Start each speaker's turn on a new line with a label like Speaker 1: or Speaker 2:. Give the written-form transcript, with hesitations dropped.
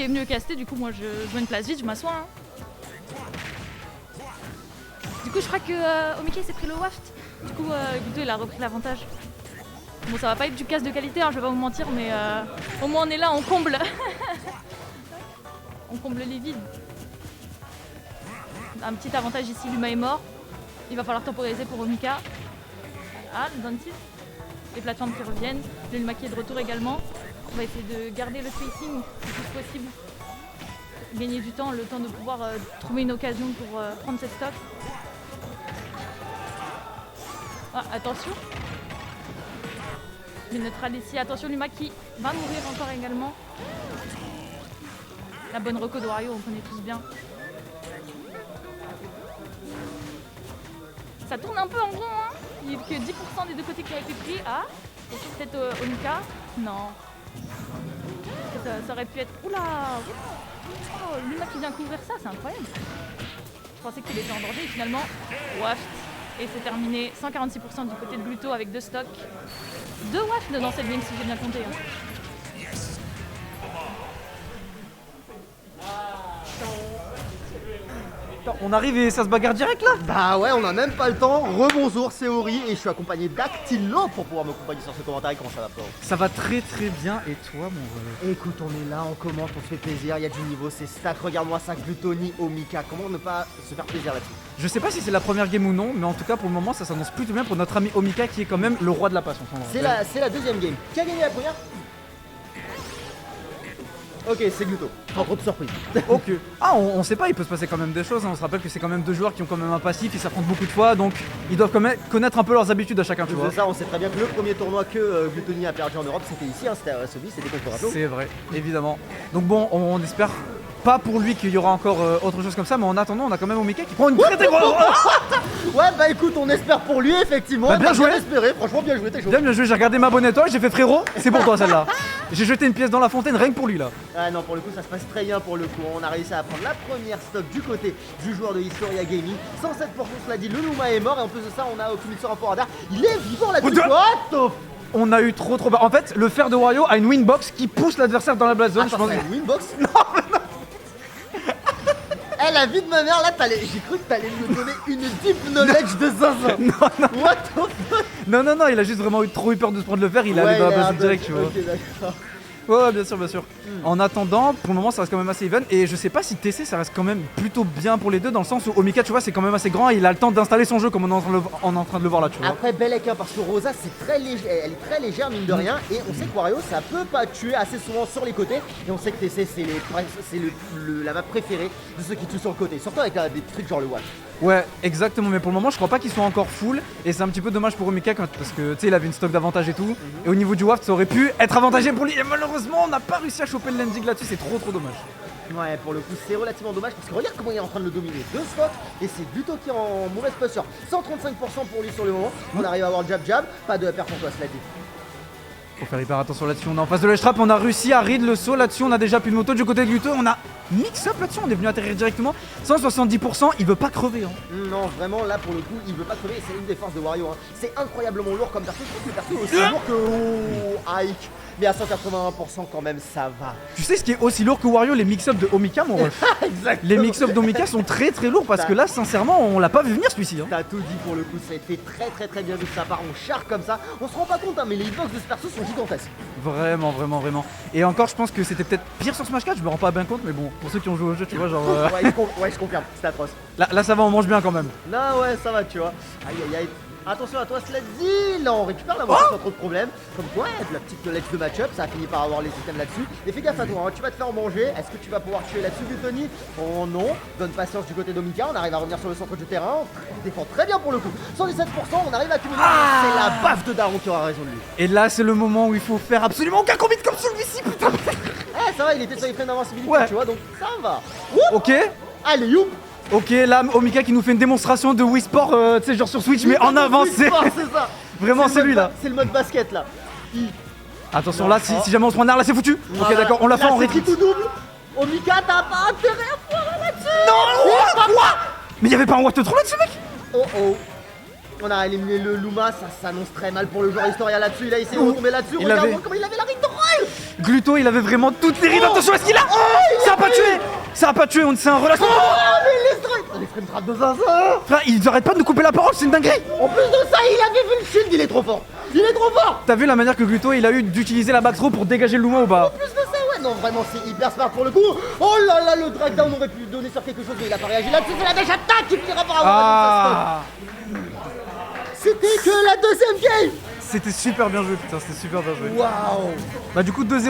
Speaker 1: est venu caster, du coup moi je vois une place vide, je m'assois. Hein. Du coup je crois que Omika s'est pris le waft. Du coup Guto il a repris l'avantage. Bon ça va pas être du cast de qualité, hein, je vais pas vous mentir, mais au moins on est là, on comble. On comble les vides. Un petit avantage ici, Luma est mort. Il va falloir temporiser pour Omika. Ah, le Dantis. Les plateformes qui reviennent. Le Luma qui est de retour également. On va essayer de garder le spacing le plus possible. Gagner du temps, le temps de pouvoir trouver une occasion pour prendre cette stock. Ah, attention. Le neutral ici. Attention, Luma qui va mourir encore également. La bonne reco de Wario, on connaît tous bien. Ça tourne un peu en rond, hein. Il n'y a que 10% des deux côtés qui a été pris. Ah, peut-être Omika. Non. Ça aurait pu être... Oula, oh, Luma qui vient couvrir ça, c'est incroyable. Je pensais qu'il était en danger et finalement, waft. Et c'est terminé. 146% du côté de Gluto avec 2 stocks. 2 wafts dans cette game si j'ai bien compté. Hein.
Speaker 2: On arrive et ça se bagarre direct là.
Speaker 3: Bah ouais, on a même pas le temps. Rebonjour, c'est Ori et je suis accompagné d'Actilo pour pouvoir m'accompagner sur ce commentaire. Comment ça va, Flo?
Speaker 2: Ça va très très bien et toi mon ref?
Speaker 3: Écoute, on est là, on commente, on se fait plaisir, il y a du niveau, c'est stack, regarde-moi ça, Glutoni, Omika, comment ne pas se faire plaisir là-dessus?
Speaker 2: Je sais pas si c'est la première game ou non, mais en tout cas pour le moment ça s'annonce plutôt bien pour notre ami Omika qui est quand même le roi de la passion.
Speaker 3: C'est la deuxième game. Qui a gagné la première? Ok, c'est Gluto. Sans trop de surprise.
Speaker 2: Ok. Ah, on sait pas, il peut se passer quand même des choses. Hein. On se rappelle que c'est quand même 2 joueurs qui ont quand même un passif, ils s'affrontent beaucoup de fois, donc ils doivent quand même connaître un peu leurs habitudes à chacun, tu vois.
Speaker 3: C'est ça, on sait très bien que le premier tournoi que Glutoni a perdu en Europe, c'était ici, hein, c'était à Varsovie, c'était contre Rato.
Speaker 2: C'est vrai, évidemment. Donc bon, on espère pas pour lui qu'il y aura encore autre chose comme ça, mais en attendant, on a quand même Omika qui prend une très très grosse.
Speaker 3: Ouais, bah écoute, on espère pour lui, effectivement.
Speaker 2: Bah, bien joué.
Speaker 3: Espéré, franchement, bien joué, t'es chaud.
Speaker 2: Bien joué, j'ai regardé ma bonne étoile, j'ai fait frérot, c'est pour toi celle-là. J'ai jeté une pièce dans la fontaine rien que pour lui là.
Speaker 3: Ah non, pour le coup, ça se passe très bien pour le coup. On a réussi à prendre la première stock du côté du joueur de Historia Gaming. 107%, cela dit, le Luma est mort et en plus de ça, on a Okumitsu en radar. Il est vivant là-dessus. What?
Speaker 2: On a eu trop bas. En fait, le fer de Wario a une winbox qui pousse l'adversaire dans la blast zone.
Speaker 3: Attends,
Speaker 2: je pense.
Speaker 3: c'est une winbox? Non, mais non. Eh, la vie de ma mère, là, j'ai cru que t'allais me donner une deep knowledge de zinzin.
Speaker 2: Non,
Speaker 3: What the fuck?
Speaker 2: Non, il a juste vraiment trop eu peur de se prendre le fer, il est allé dans la blast zone direct, tu vois.
Speaker 3: Ok, d'accord.
Speaker 2: Ouais, bien sûr. En attendant, pour le moment, ça reste quand même assez even. Et je sais pas si TC, ça reste quand même plutôt bien pour les deux, dans le sens où Omika, tu vois, c'est quand même assez grand et il a le temps d'installer son jeu comme on est en train de le voir là, tu vois.
Speaker 3: Après, Belek, hein, parce que Rosa, c'est très léger, elle est très légère, mine de rien. Et on sait que Wario, ça peut pas tuer assez souvent sur les côtés. Et on sait que TC, c'est la map préférée de ceux qui tuent sur le côté. Surtout avec des trucs genre le Watt.
Speaker 2: Ouais, exactement, mais pour le moment, je crois pas qu'ils soient encore full. Et c'est un petit peu dommage pour Omika parce que, tu sais, il avait une stock d'avantage et tout. Et au niveau du waft, ça aurait pu être avantagé pour lui. Et malheureusement, on n'a pas réussi à choper le landing là-dessus, c'est trop dommage.
Speaker 3: Ouais, pour le coup, c'est relativement dommage parce que regarde comment il est en train de le dominer. 2 spots et c'est Gluto qui est en mauvaise posture. 135% pour lui sur le moment. On arrive à avoir jab, pas de paire pour toi, cela dit.
Speaker 2: Faut faire hyper attention là-dessus, on est en face de l'edge trap, on a réussi à read le saut là-dessus, on a déjà plus de moto du côté de Gluto, on a mix-up là-dessus, on est venu atterrir directement. 170%, il veut pas crever. Hein.
Speaker 3: Non, vraiment, là pour le coup, il veut pas crever et c'est une des forces de Wario. Hein. C'est incroyablement lourd comme perso, je trouve que le perso est aussi lourd que Ike. Mais à 181% quand même, ça va.
Speaker 2: Tu sais ce qui est aussi lourd que Wario, les mix-up de Omika, mon ref.
Speaker 3: Exactement.
Speaker 2: Les mix-up d'Omika sont très lourds parce que là, sincèrement, on l'a pas vu venir celui-ci. Hein.
Speaker 3: T'as tout dit pour le coup, ça a été très bien vu que ça part en char comme ça. On se rend pas compte, hein, mais les hitbox de ce perso sont gigantesques.
Speaker 2: Vraiment. Et encore, je pense que c'était peut-être pire sur Smash 4, je me rends pas bien compte, mais bon, pour ceux qui ont joué au jeu, tu vois, genre.
Speaker 3: Ouais, je confirme, c'est atroce.
Speaker 2: Là, ça va, on mange bien quand même.
Speaker 3: Non, ouais, ça va, tu vois. Aïe. Attention à toi, cela dit, là on récupère la moitié sans trop de problème. Comme quoi, la petite knowledge de match-up, ça a fini par avoir les items là-dessus. Et fais gaffe à toi, hein, tu vas te faire manger. Est-ce que tu vas pouvoir tuer là-dessus Glutoni? Oh non, donne patience du côté d'Omika, on arrive à revenir sur le centre du terrain. On défend très bien pour le coup. 117%, on arrive à cumuler. C'est la baffe de Daron qui aura raison de lui.
Speaker 2: Et là, c'est le moment où il faut faire absolument aucun combine comme celui-ci, putain.
Speaker 3: Ça va, il était sur les freins d'invincibilité,
Speaker 2: ouais.
Speaker 3: Tu vois, donc ça va.
Speaker 2: Ok.
Speaker 3: Allez, youp.
Speaker 2: Ok, là, Omika qui nous fait une démonstration de Wii Sport, tu sais, genre sur Switch, mais en avancé.
Speaker 3: C'est ça.
Speaker 2: Vraiment, c'est lui là.
Speaker 3: C'est le mode basket là.
Speaker 2: Attention, là, si jamais on se prend un là, c'est foutu.
Speaker 3: Voilà.
Speaker 2: Ok, d'accord, on l'a fait en
Speaker 3: rétrit
Speaker 2: rétrit.
Speaker 3: tout double. Omika, t'as pas intérêt à foirer là-dessus.
Speaker 2: Non, quoi? Mais y'avait pas un watt trop là-dessus, mec.
Speaker 3: Oh. On a éliminé le Luma, ça s'annonce très mal pour le joueur Historia là-dessus. Il a essayé de retomber là-dessus. Regarde comment il avait la rigue droite.
Speaker 2: Gluto, il avait vraiment toutes les rides. Attention à ce qu'il a. Ça a pas tué. Ça a pas tué, c'est un relâchement.
Speaker 3: Ah, mais les frame traps de Zinzin.
Speaker 2: Frère, ils arrêtent pas de nous couper la parole, c'est une dinguerie.
Speaker 3: En plus de ça, il avait vu le shield, il est trop fort. Il est trop fort.
Speaker 2: T'as vu la manière que Gluto il a eu d'utiliser la back throw pour dégager le Luma ou
Speaker 3: En
Speaker 2: pas?
Speaker 3: plus de ça, ouais, non, vraiment, c'est hyper smart pour le coup. Oh là là, le drag down aurait pu donner sur quelque chose, mais il a pas réagi là-dessus. C'est la dash attack qui finira par avoir
Speaker 2: Ah,
Speaker 3: la deuxième stock. C'était que la deuxième game.
Speaker 2: c'était super bien joué, putain, c'était super bien joué.
Speaker 3: Waouh.
Speaker 2: Bah du coup 2-0.